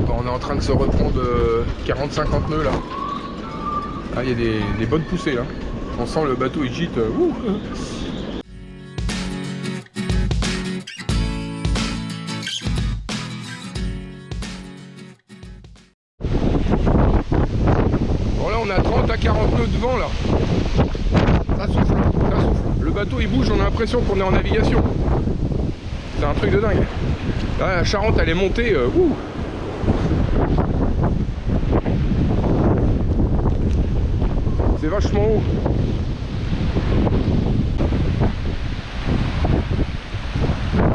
bah, on est en train de se reprendre 40-50 nœuds là. Ah, il y a des bonnes poussées là. On sent le bateau il gîte. Bon là on est à 30 à 40 nœuds de vent là. Ça souffle, ça souffle. Le bateau il bouge, on a l'impression qu'on est en navigation. C'est un truc de dingue. Là, la Charente elle est montée. C'est vachement haut.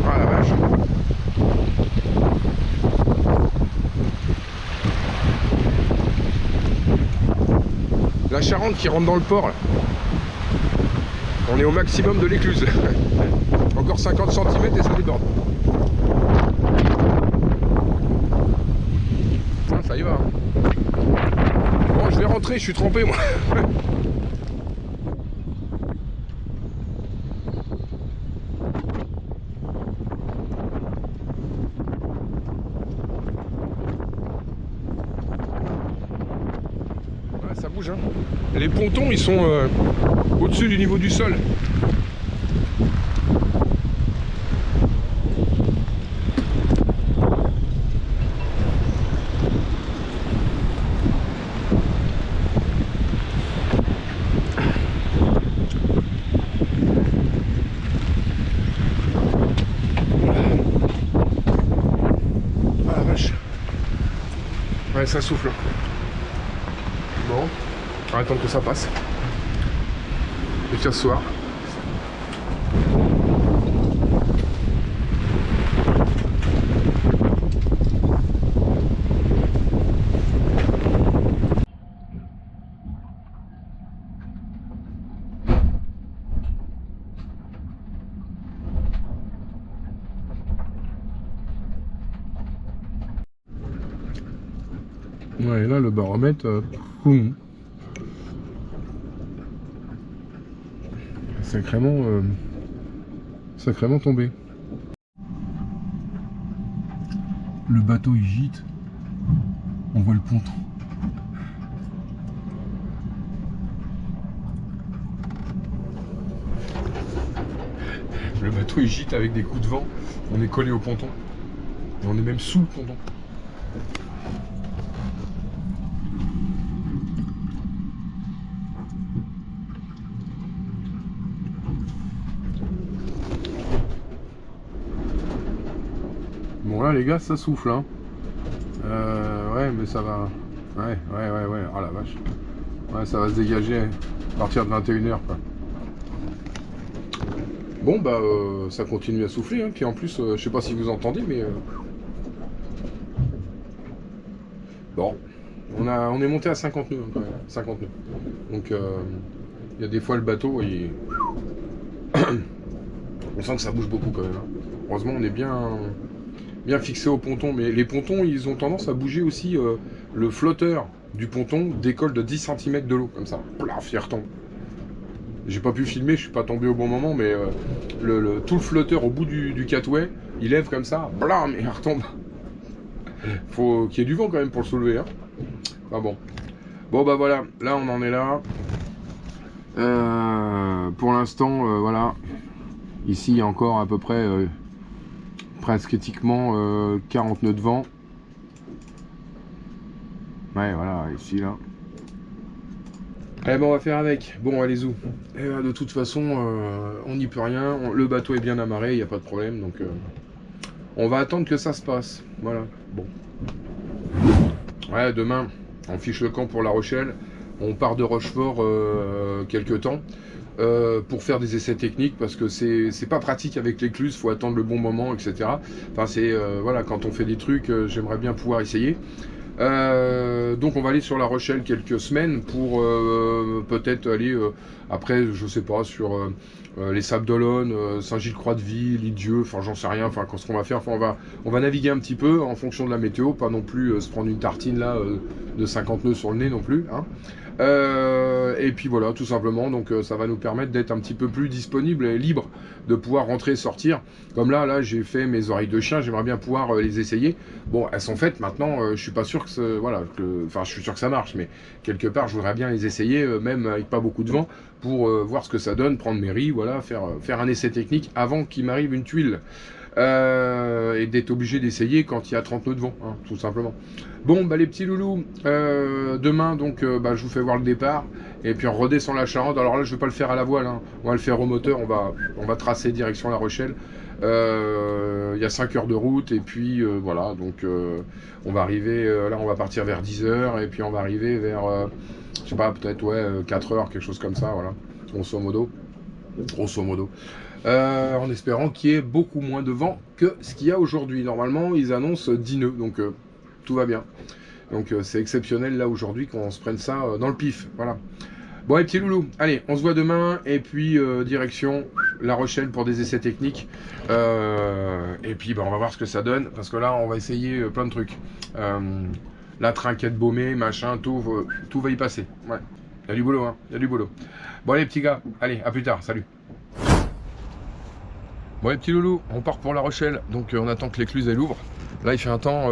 Ah la vache. La Charente qui rentre dans le port là. On est au maximum de l'écluse. Encore 50 cm et ça déborde. Ah, ça y va. Bon, je vais rentrer, je suis trempé moi. Ouais, ça bouge hein. Les pontons ils sont au-dessus du niveau du sol. Ouais, ça souffle. Bon, on va attendre que ça passe. Et puis ce soir. Ouais, là le baromètre, sacrément tombé. Le bateau il gîte, on voit le ponton. Le bateau il gîte avec des coups de vent, on est collé au ponton. Et on est même sous le ponton. Bon là les gars ça souffle hein. Ouais mais ça va. Ouais. Oh la vache. Ouais ça va se dégager à partir de 21h quoi. Bon bah ça continue à souffler hein. Puis en plus je sais pas si vous entendez mais bon on est monté à 50 nœuds hein, quand même. 50 nœuds. Donc il y a des fois le bateau il... on sent que ça bouge beaucoup quand même hein. Heureusement on est bien fixé au ponton, mais les pontons ils ont tendance à bouger aussi. Le flotteur du ponton décolle de 10 cm de l'eau comme ça, plaf, il retombe. J'ai pas pu filmer, je suis pas tombé au bon moment, mais tout le flotteur au bout du catway il lève comme ça, blam, et il retombe. Faut qu'il y ait du vent quand même pour le soulever hein. Enfin bon bah voilà, là on en est là. Pour l'instant voilà, ici il y a encore à peu près presque éthiquement 40 nœuds de vent. Ouais voilà, ici là. Eh ben on va faire avec. Bon allez où. Et ben, de toute façon on n'y peut rien. Le bateau est bien amarré, il n'y a pas de problème. Donc on va attendre que ça se passe. Voilà. Bon. Ouais, demain on fiche le camp pour La Rochelle. On part de Rochefort quelques temps. Pour faire des essais techniques parce que c'est pas pratique avec l'écluse, faut attendre le bon moment, etc. Enfin c'est voilà, quand on fait des trucs, j'aimerais bien pouvoir essayer. Donc on va aller sur La Rochelle quelques semaines pour peut-être aller après, je sais pas, sur les Sables d'Olonne, Saint-Gilles-Croix-de-Vie, l'Île-Dieu, enfin j'en sais rien, enfin ce qu'on va faire, enfin, on va naviguer un petit peu en fonction de la météo, pas non plus se prendre une tartine là de 50 nœuds sur le nez non plus, hein. Et puis voilà, tout simplement, donc ça va nous permettre d'être un petit peu plus disponible et libre de pouvoir rentrer et sortir. Comme là j'ai fait mes oreilles de chien, j'aimerais bien pouvoir les essayer. Bon, elles sont faites maintenant, je suis pas sûr que voilà, enfin je suis sûr que ça marche, mais quelque part je voudrais bien les essayer, même avec pas beaucoup de vent, pour voir ce que ça donne, prendre mes riz, voilà, faire un essai technique avant qu'il m'arrive une tuile. Et d'être obligé d'essayer quand il y a 30 nœuds de vent, hein, tout simplement. Bon, bah les petits loulous, demain donc bah, je vous fais voir le départ et puis on redescend la Charente. Alors là je vais pas le faire à la voile, hein. On va le faire au moteur, on va tracer direction La Rochelle. Il y a 5 heures de route et puis voilà, donc on va arriver, là on va partir vers 10 heures et puis on va arriver vers, je sais pas, peut-être 4 heures, quelque chose comme ça, voilà, grosso modo. En espérant qu'il y ait beaucoup moins de vent que ce qu'il y a aujourd'hui. Normalement, ils annoncent 10 nœuds, donc tout va bien. Donc c'est exceptionnel là aujourd'hui qu'on se prenne ça dans le pif. Voilà. Bon, les petits loulous, allez, on se voit demain et puis direction La Rochelle pour des essais techniques. Et puis bah, on va voir ce que ça donne parce que là, on va essayer plein de trucs. La trinquette baumée, machin, tout va y passer. Ouais. Il y a du boulot, hein. Il y a du boulot. Bon, les petits gars, allez, à plus tard. Salut. Bon les petits loulous, on part pour La Rochelle, donc on attend que l'écluse elle ouvre. Là il fait un temps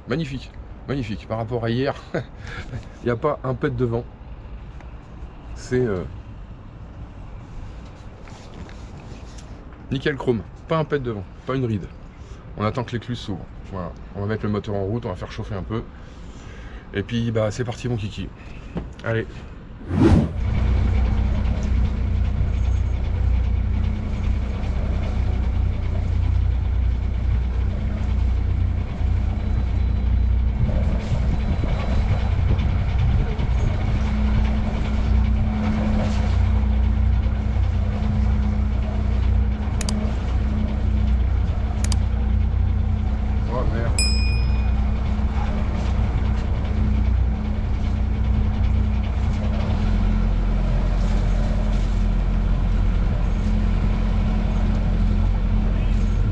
magnifique, magnifique. Par rapport à hier, il n'y a pas un pet de vent. C'est nickel chrome, pas un pet de vent, pas une ride. On attend que l'écluse s'ouvre. Voilà, on va mettre le moteur en route, on va faire chauffer un peu. Et puis bah c'est parti mon kiki. Allez.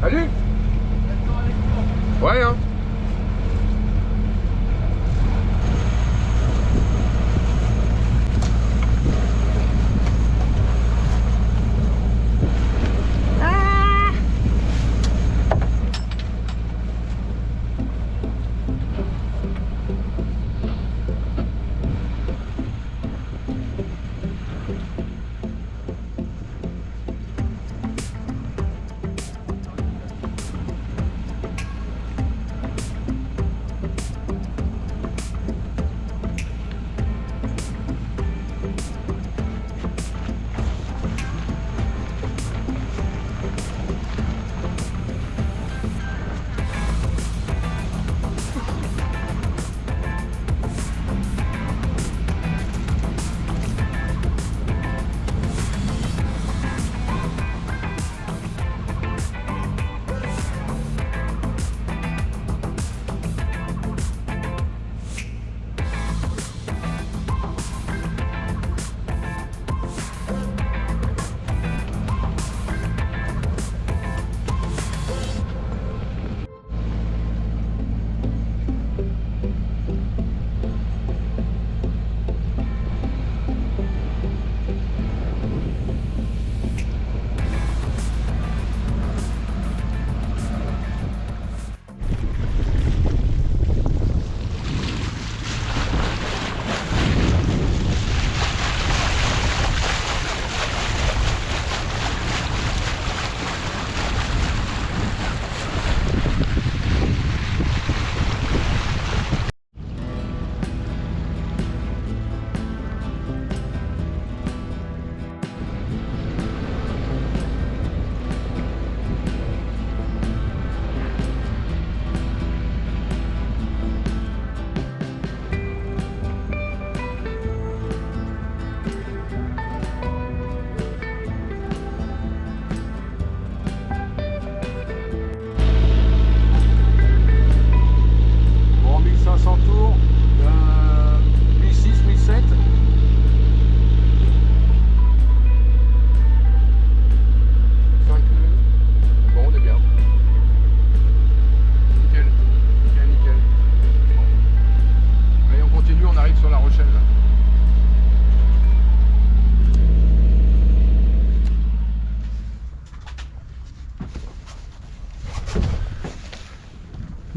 Salut. Ouais hein.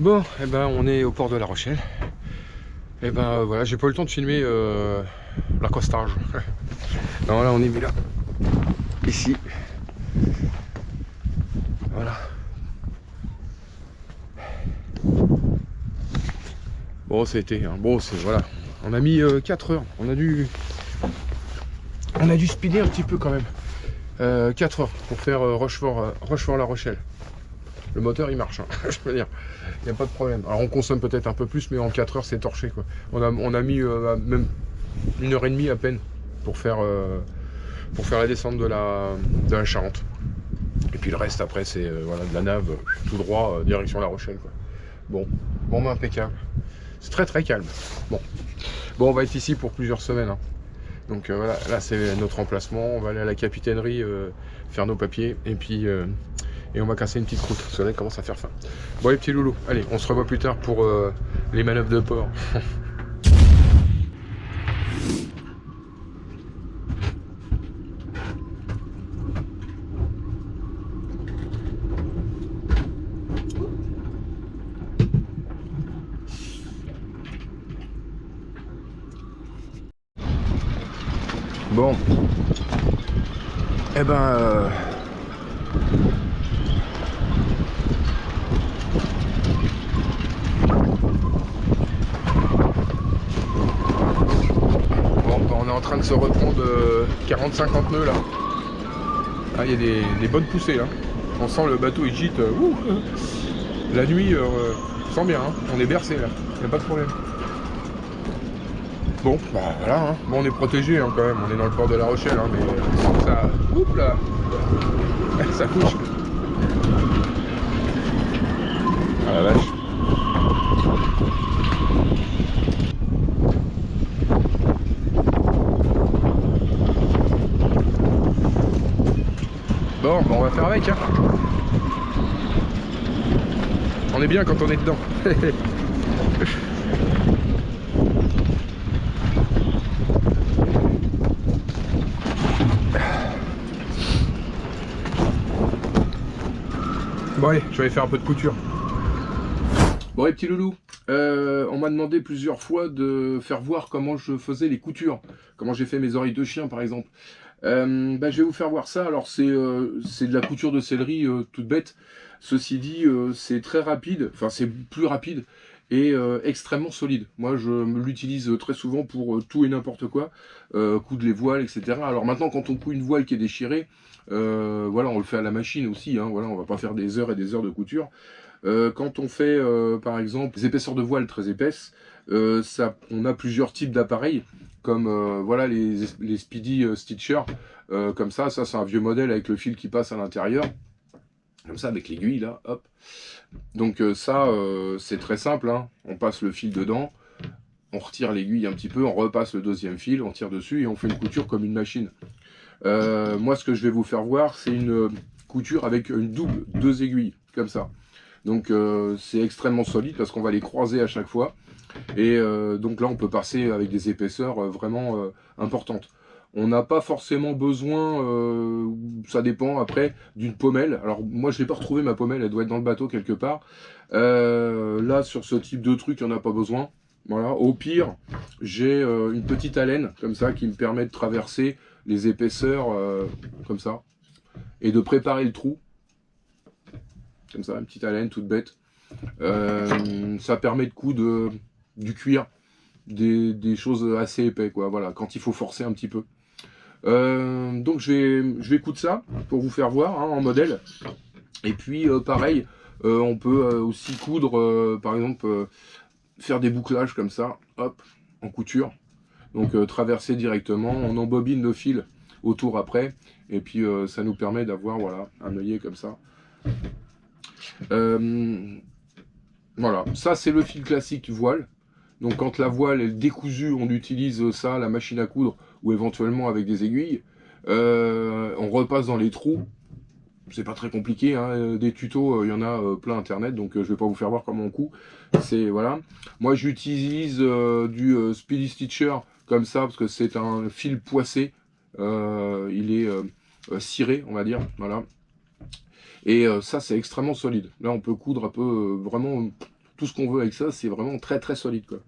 Bon, et ben on est au port de La Rochelle. Et ben voilà, j'ai pas eu le temps de filmer l'accostage. Non, là on est mis là. Ici. Voilà. Bon, c'était hein. Bon, c'est voilà. On a mis 4 heures. On a dû speeder un petit peu quand même. 4 heures pour faire Rochefort-La Rochelle. Le moteur il marche, hein, je peux dire. Il n'y a pas de problème. Alors on consomme peut-être un peu plus, mais en 4 heures c'est torché quoi. On a mis même 1h30 à peine pour faire la descente de la Charente. Et puis le reste après c'est voilà, de la nave tout droit direction La Rochelle quoi. Bon, bah, impeccable. C'est très très calme. Bon, on va être ici pour plusieurs semaines. Hein. Donc voilà, là c'est notre emplacement. On va aller à la capitainerie faire nos papiers et puis et on va casser une petite croûte parce que là il commence à faire faim. Bon les petits loulous, allez, on se revoit plus tard pour les manœuvres de port. Bon, eh ben on est en train de se reprendre 40-50 nœuds là. Ah, il y a des bonnes poussées là. On sent le bateau il gîte. La nuit, on sent bien, hein. On est bercé là, il n'y a pas de problème. Bon, bah voilà, hein. Bon, on est protégé hein, quand même, on est dans le port de La Rochelle, hein, mais ça. Oups là. Ça couche. Ah la vache. Bon, bah on va faire avec, hein. On est bien quand on est dedans. Bon allez, je vais aller faire un peu de couture. Bon les petits loulous, on m'a demandé plusieurs fois de faire voir comment je faisais les coutures. Comment j'ai fait mes oreilles de chien par exemple. Bah, je vais vous faire voir ça. Alors c'est de la couture de céleri toute bête. Ceci dit, c'est très rapide, enfin c'est plus rapide et extrêmement solide. Moi je l'utilise très souvent pour tout et n'importe quoi, coudre les voiles, etc. Alors maintenant quand on coud une voile qui est déchirée, voilà, on le fait à la machine aussi, hein, voilà, on va pas faire des heures et des heures de couture. Quand on fait par exemple des épaisseurs de voile très épaisses, on a plusieurs types d'appareils comme voilà les Speedy Stitcher, comme ça c'est un vieux modèle avec le fil qui passe à l'intérieur, comme ça avec l'aiguille là, hop. Donc ça c'est très simple, hein. On passe le fil dedans, on retire l'aiguille un petit peu, on repasse le deuxième fil, on tire dessus et on fait une couture comme une machine. Moi ce que je vais vous faire voir c'est une couture avec une double, 2 aiguilles, comme ça. Donc c'est extrêmement solide parce qu'on va les croiser à chaque fois. Et donc là on peut passer avec des épaisseurs vraiment importantes. On n'a pas forcément besoin, ça dépend après, d'une pommelle. Alors moi je n'ai pas retrouvé ma pommelle, elle doit être dans le bateau quelque part. Là sur ce type de truc, il n'y en a pas besoin. Voilà. Au pire, j'ai une petite alène comme ça qui me permet de traverser les épaisseurs comme ça et de préparer le trou. Comme ça, une petite alène toute bête. Ça permet de coudre du cuir, des choses assez épais, quoi. Voilà, quand il faut forcer un petit peu. Donc je vais coudre ça pour vous faire voir hein, en modèle. Et puis pareil, on peut aussi coudre, par exemple, faire des bouclages comme ça, hop, en couture. Donc traverser directement, on embobine le fil autour après, et puis ça nous permet d'avoir voilà un œillet comme ça. Voilà, ça c'est le fil classique voile. Donc quand la voile est décousue, on utilise ça, la machine à coudre, ou éventuellement avec des aiguilles. On repasse dans les trous. C'est pas très compliqué, hein. Des tutos, il y en a plein internet, donc je vais pas vous faire voir comment on coud. C'est voilà. Moi j'utilise du Speedy Stitcher comme ça, parce que c'est un fil poissé. Il est ciré, on va dire. Voilà. Et ça c'est extrêmement solide. Là on peut coudre un peu vraiment tout ce qu'on veut avec ça, c'est vraiment très très solide, quoi.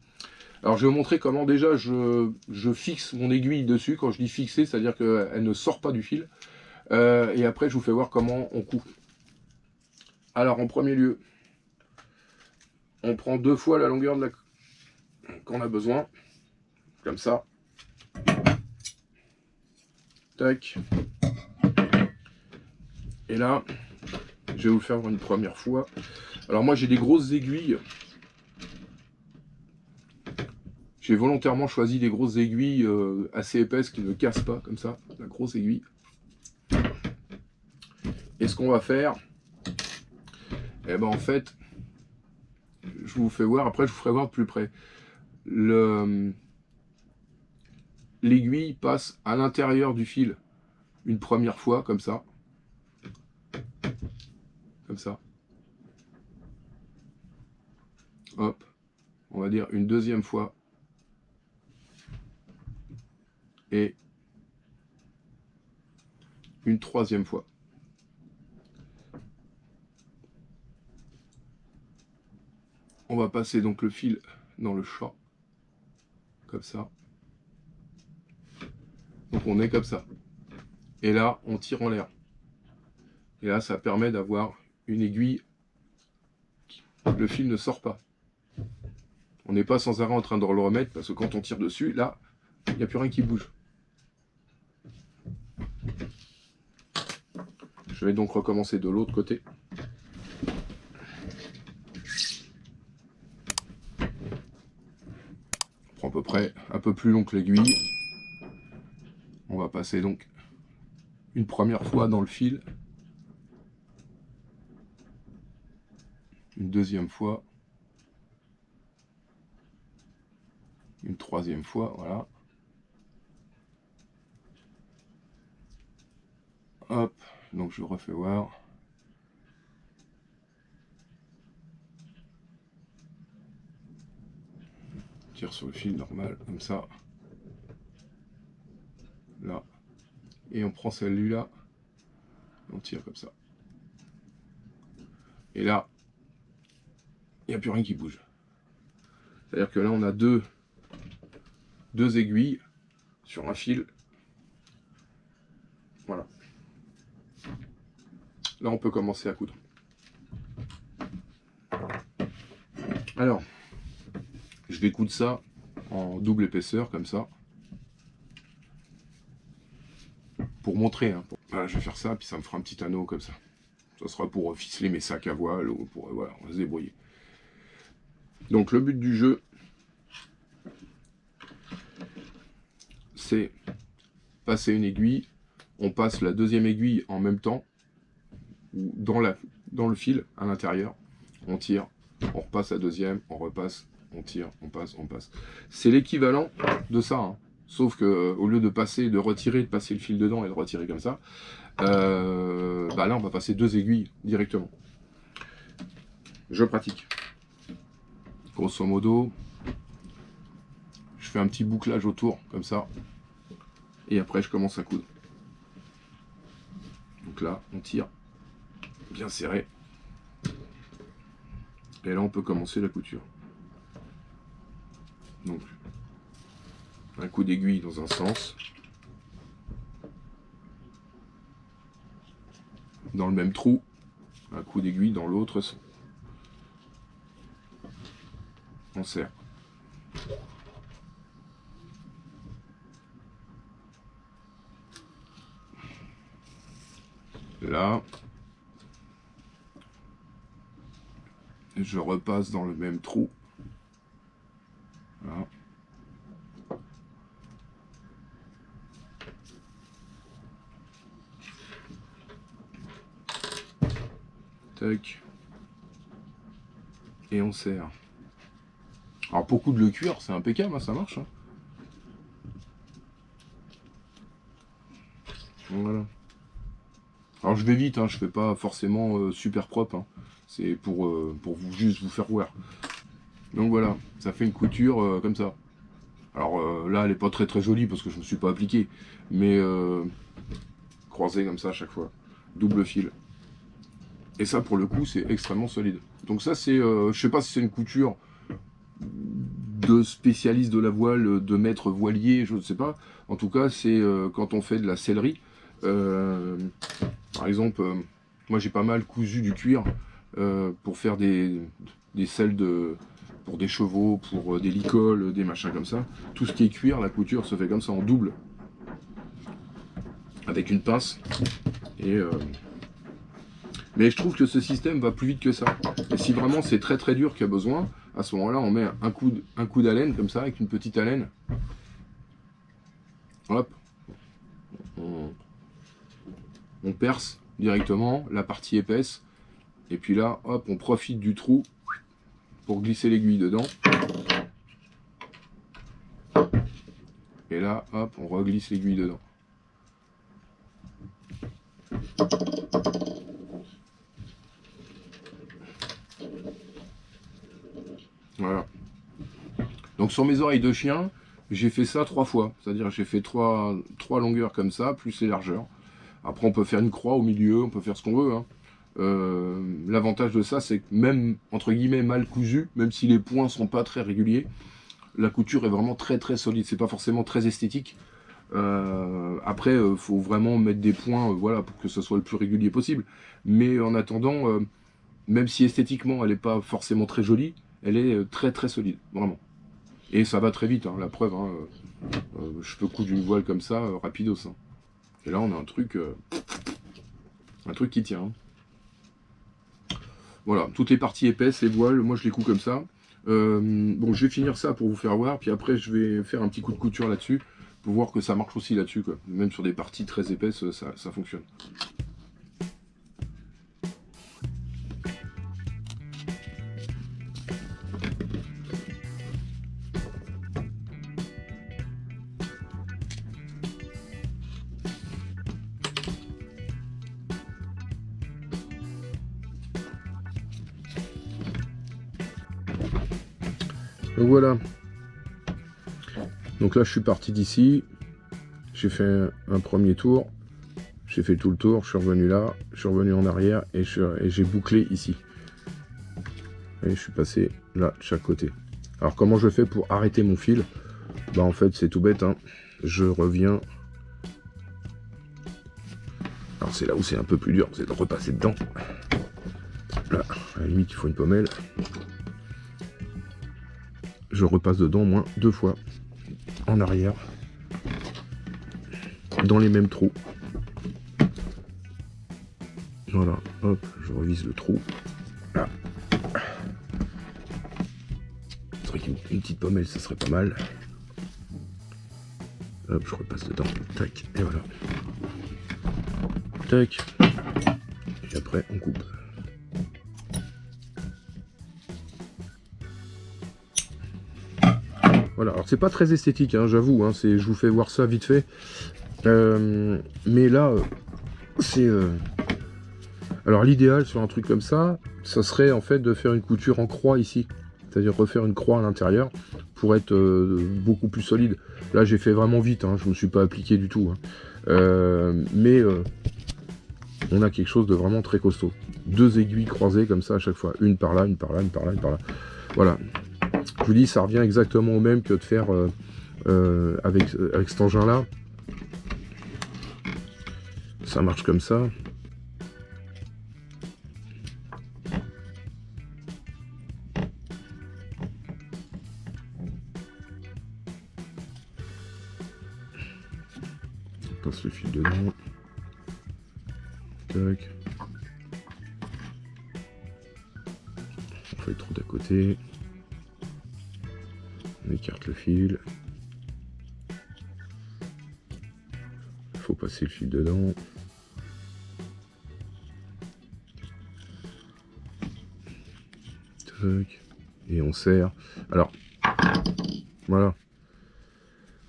Alors je vais vous montrer comment déjà je fixe mon aiguille dessus. Quand je dis fixer, c'est-à-dire qu'elle ne sort pas du fil. Et après je vous fais voir comment on coud. Alors en premier lieu, on prend 2 fois la longueur de qu'on a besoin, comme ça. Tac. Et là, je vais vous le faire une première fois. Alors moi j'ai des grosses aiguilles. J'ai volontairement choisi des grosses aiguilles assez épaisses qui ne cassent pas, comme ça, la grosse aiguille. Et ce qu'on va faire, eh ben en fait, je vous fais voir, après je vous ferai voir de plus près. L'aiguille passe à l'intérieur du fil une première fois, comme ça. Comme ça. Hop. On va dire une deuxième fois. Et une troisième fois. On va passer donc le fil dans le chat. Comme ça. Donc on est comme ça. Et là, on tire en l'air. Et là, ça permet d'avoir une aiguille. Le fil ne sort pas. On n'est pas sans arrêt en train de le remettre, parce que quand on tire dessus, là, il n'y a plus rien qui bouge. Je vais donc recommencer de l'autre côté. On prend à peu près un peu plus long que l'aiguille. On va passer donc une première fois dans le fil. Une deuxième fois. Une troisième fois, voilà. Hop, donc je refais voir. Tire sur le fil normal, comme ça. Là. Et on prend celle-là. On tire comme ça. Et là, il n'y a plus rien qui bouge. C'est-à-dire que là, on a deux aiguilles sur un fil. Voilà. Là, on peut commencer à coudre. Alors, je vais coudre ça en double épaisseur, comme ça. Pour montrer. Hein. Voilà, je vais faire ça, puis ça me fera un petit anneau comme ça. Ça sera pour ficeler mes sacs à voile, ou pour... Voilà, on va se débrouiller. Donc, le but du jeu, c'est passer une aiguille. On passe la deuxième aiguille en même temps, ou dans le fil, à l'intérieur. On tire, on repasse la deuxième, on repasse, on tire, on passe, on passe. C'est l'équivalent de ça, hein. Sauf que au lieu de passer, de retirer, de passer le fil dedans et de retirer comme ça, bah là on va passer 2 aiguilles directement. Je pratique. Grosso modo, je fais un petit bouclage autour, comme ça, et après je commence à coudre. Donc là, on tire bien serré. Et là, on peut commencer la couture. Donc, un coup d'aiguille dans un sens. Dans le même trou, un coup d'aiguille dans l'autre sens. On serre. Là, je repasse dans le même trou. Voilà. Tac. Et on serre. Alors pour coudre le cuir, c'est impeccable, hein, ça marche. Hein. Voilà. Alors je vais vite, hein, je fais pas forcément super propre. Hein. C'est pour vous juste vous faire voir. Donc voilà, ça fait une couture comme ça. Alors là, elle est pas très très jolie parce que je me suis pas appliqué. Mais croisée comme ça à chaque fois. Double fil. Et ça, pour le coup, c'est extrêmement solide. Donc ça c'est, je sais pas si c'est une couture de spécialiste de la voile, de maître voilier, je ne sais pas. En tout cas, c'est quand on fait de la sellerie. Par exemple, moi j'ai pas mal cousu du cuir pour faire des selles pour des chevaux, pour des licoles, des machins comme ça. Tout ce qui est cuir, la couture se fait comme ça en double, avec une pince. Mais je trouve que ce système va plus vite que ça. Et si vraiment c'est très très dur qu'il y a besoin, à ce moment-là, on met un coup d'haleine comme ça, avec une petite haleine. Hop. On perce directement la partie épaisse. Et puis là, hop, on profite du trou pour glisser l'aiguille dedans. Et là, hop, on reglisse l'aiguille dedans. Voilà. Donc sur mes oreilles de chien, j'ai fait ça 3 fois. C'est-à-dire j'ai fait 3 longueurs comme ça, plus les largeurs. Après on peut faire une croix au milieu, on peut faire ce qu'on veut. Hein. L'avantage de ça, c'est que même, entre guillemets, mal cousu, même si les points sont pas très réguliers, la couture est vraiment très très solide. C'est pas forcément très esthétique. Après, faut vraiment mettre des points, voilà, pour que ce soit le plus régulier possible. Mais en attendant, même si esthétiquement elle n'est pas forcément très jolie, elle est très très solide, vraiment. Et ça va très vite, hein, la preuve. Hein, je peux coudre une voile comme ça, rapidos. Hein. Et là, on a un truc qui tient. Hein. Voilà, toutes les parties épaisses, les voiles, moi je les couds comme ça. Bon, je vais finir ça pour vous faire voir, puis après je vais faire un petit coup de couture là-dessus, pour voir que ça marche aussi là-dessus, quoi. Même sur des parties très épaisses, ça fonctionne. Donc voilà. Donc là je suis parti d'ici. J'ai fait un premier tour. J'ai fait tout le tour. Je suis revenu là. Je suis revenu en arrière. Et j'ai bouclé ici. Et je suis passé là de chaque côté. Alors comment je fais pour arrêter mon fil? Bah en fait c'est tout bête. Hein. Je reviens. Alors c'est là où c'est un peu plus dur. C'est de repasser dedans. Là, à la limite il faut une pommelle. Je repasse dedans au moins 2 fois en arrière dans les mêmes trous. Voilà, hop, je revise le trou. Là. C'est vrai qu'une petite pommelle ça serait pas mal. Hop, je repasse dedans, tac, et voilà. Tac. Et après on coupe. Voilà, alors c'est pas très esthétique, hein, j'avoue, hein, je vous fais voir ça vite fait. Mais là, c'est... Alors l'idéal sur un truc comme ça serait en fait de faire une couture en croix ici. C'est-à-dire refaire une croix à l'intérieur pour être beaucoup plus solide. Là j'ai fait vraiment vite, hein, je me suis pas appliqué du tout. Hein. Mais on a quelque chose de vraiment très costaud. 2 aiguilles croisées comme ça à chaque fois. Une par là, une par là, une par là, une par là. Voilà. Je vous dis, ça revient exactement au même que de faire avec cet engin-là. Ça marche comme ça. On passe le fil dedans. Tac. On fait le trou d'à côté. On écarte le fil. Il faut passer le fil dedans. Tac. Et on serre. Alors, voilà.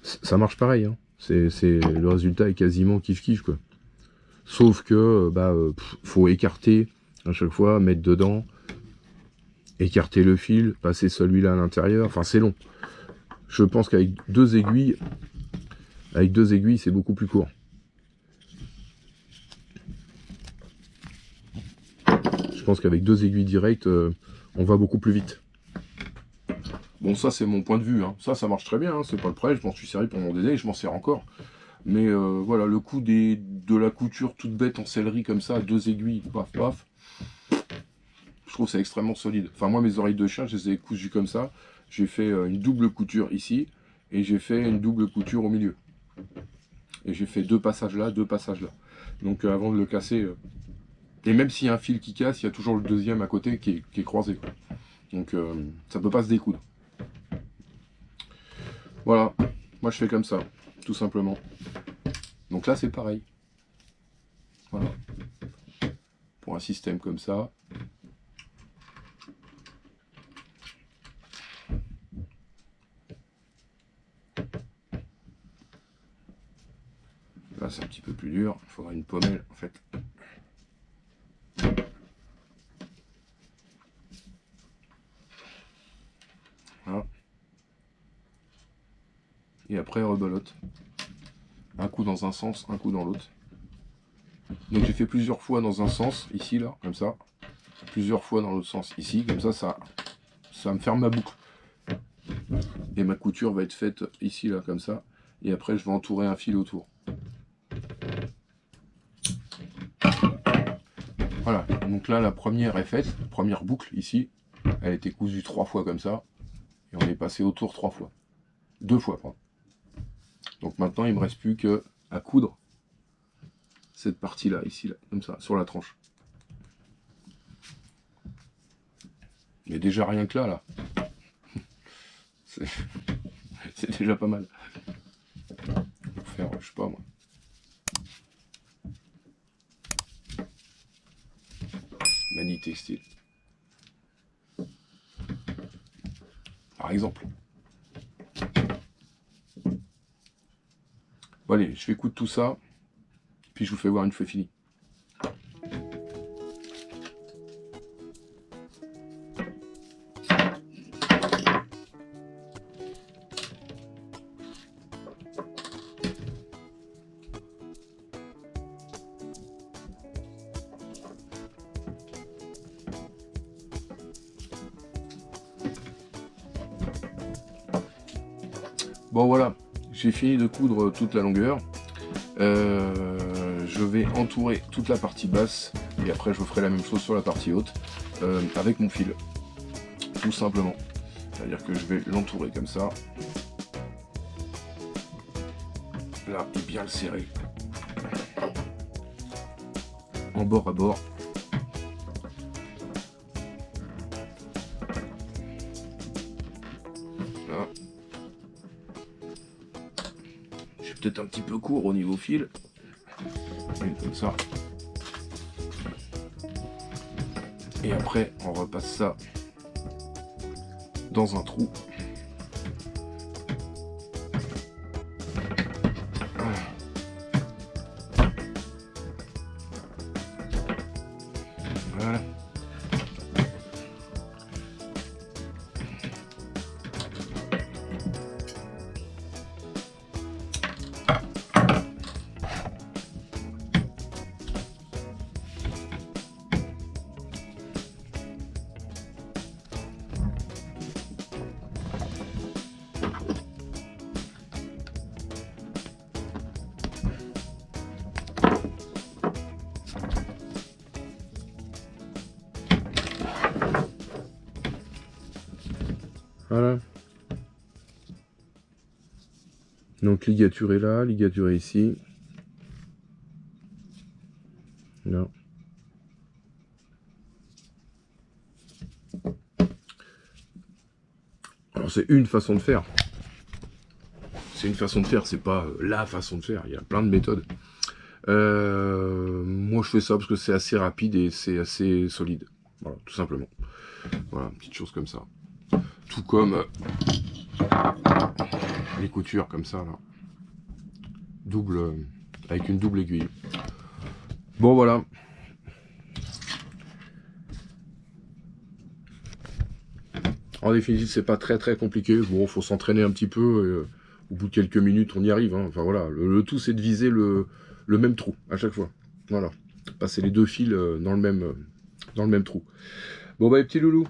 Ça marche pareil. Hein. Le résultat est quasiment kiff-kiff, quoi. Sauf que, faut écarter à chaque fois, mettre dedans, écarter le fil, passer celui-là à l'intérieur. Enfin, c'est long. Je pense qu'avec 2 aiguilles, c'est beaucoup plus court. Je je pense qu'avec 2 aiguilles directes, on va beaucoup plus vite. Bon, ça c'est mon point de vue, hein. Ça marche très bien, hein. C'est pas le problème, je m'en suis servi pendant des années, je m'en sers encore. Mais voilà, le coup de la couture toute bête en sellerie comme ça, 2 aiguilles, paf paf, je trouve ça extrêmement solide. Enfin moi mes oreilles de chien, je les ai cousues comme ça, j'ai fait une double couture ici, et j'ai fait une double couture au milieu. Et j'ai fait 2 passages là, 2 passages là. Donc avant de le casser, et même s'il y a un fil qui casse, il y a toujours le deuxième à côté qui est croisé, quoi. Donc ça peut pas se découdre. Voilà, moi je fais comme ça, tout simplement. Donc là c'est pareil. Voilà. Pour un système comme ça. Là c'est un petit peu plus dur, il faudra une pommelle en fait. Voilà. Et après rebelote. Un coup dans un sens, un coup dans l'autre. Donc j'ai fait plusieurs fois dans un sens, ici là, comme ça. Plusieurs fois dans l'autre sens, ici, comme ça me ferme ma boucle. Et ma couture va être faite ici là, comme ça. Et après je vais entourer un fil autour. Voilà, donc là la première est faite, première boucle ici, elle a été cousue 3 fois comme ça, et on est passé autour 3 fois. 2 fois, pardon. Donc maintenant il me reste plus que à coudre cette partie là, ici, là, comme ça, sur la tranche. Mais déjà rien que là, c'est déjà pas mal. Pour faire, je sais pas moi. Mani textile. Par exemple. Bon allez, je vais coudre tout ça, puis je vous fais voir une fois fini. Bon voilà, j'ai fini de coudre toute la longueur. Je vais entourer toute la partie basse et après je ferai la même chose sur la partie haute avec mon fil, tout simplement. C'est-à-dire que je vais l'entourer comme ça. Là, et bien le serrer. En bord à bord. Là. Je suis peut-être un petit peu court au niveau fil. Et comme ça. Et après, on repasse ça dans un trou. Voilà. Voilà. Donc ligature est là, ligature est ici. Là. Alors c'est une façon de faire. C'est une façon de faire, c'est pas la façon de faire. Il y a plein de méthodes. Moi je fais ça parce que c'est assez rapide et c'est assez solide. Voilà, tout simplement. Voilà, une petite chose comme ça. Tout comme les coutures comme ça là. Double, avec une double aiguille. Bon voilà. En définitive, c'est pas très compliqué. Bon, faut s'entraîner un petit peu. Au bout de quelques minutes, on y arrive. Hein. Enfin voilà, le tout c'est de viser le même trou à chaque fois. Voilà, passer les 2 fils dans le même dans le même trou. Bon bah les petits loulous,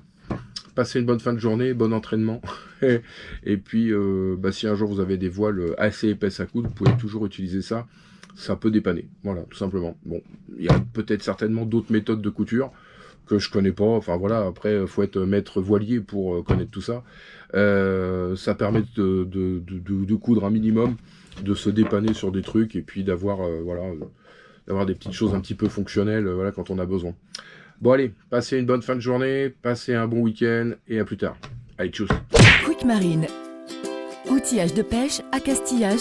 passez une bonne fin de journée, bon entraînement. Et puis si un jour vous avez des voiles assez épaisses à coudre, vous pouvez toujours utiliser ça. Ça peut dépanner, voilà, tout simplement. Bon, il y a peut-être certainement d'autres méthodes de couture que je connais pas. Enfin voilà, après faut être maître voilier pour connaître tout ça. Ça permet de coudre un minimum, de se dépanner sur des trucs et puis d'avoir d'avoir des petites choses un petit peu fonctionnelles voilà, quand on a besoin. Bon allez, passez une bonne fin de journée, passez un bon week-end et à plus tard. Allez, tchuss. Quick Marine. Outillage de pêche, accastillage.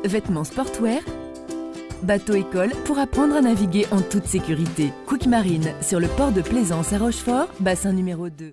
Vêtements sportwear. Bateau école pour apprendre à naviguer en toute sécurité. Quick Marine sur le port de Plaisance à Rochefort, bassin numéro 2.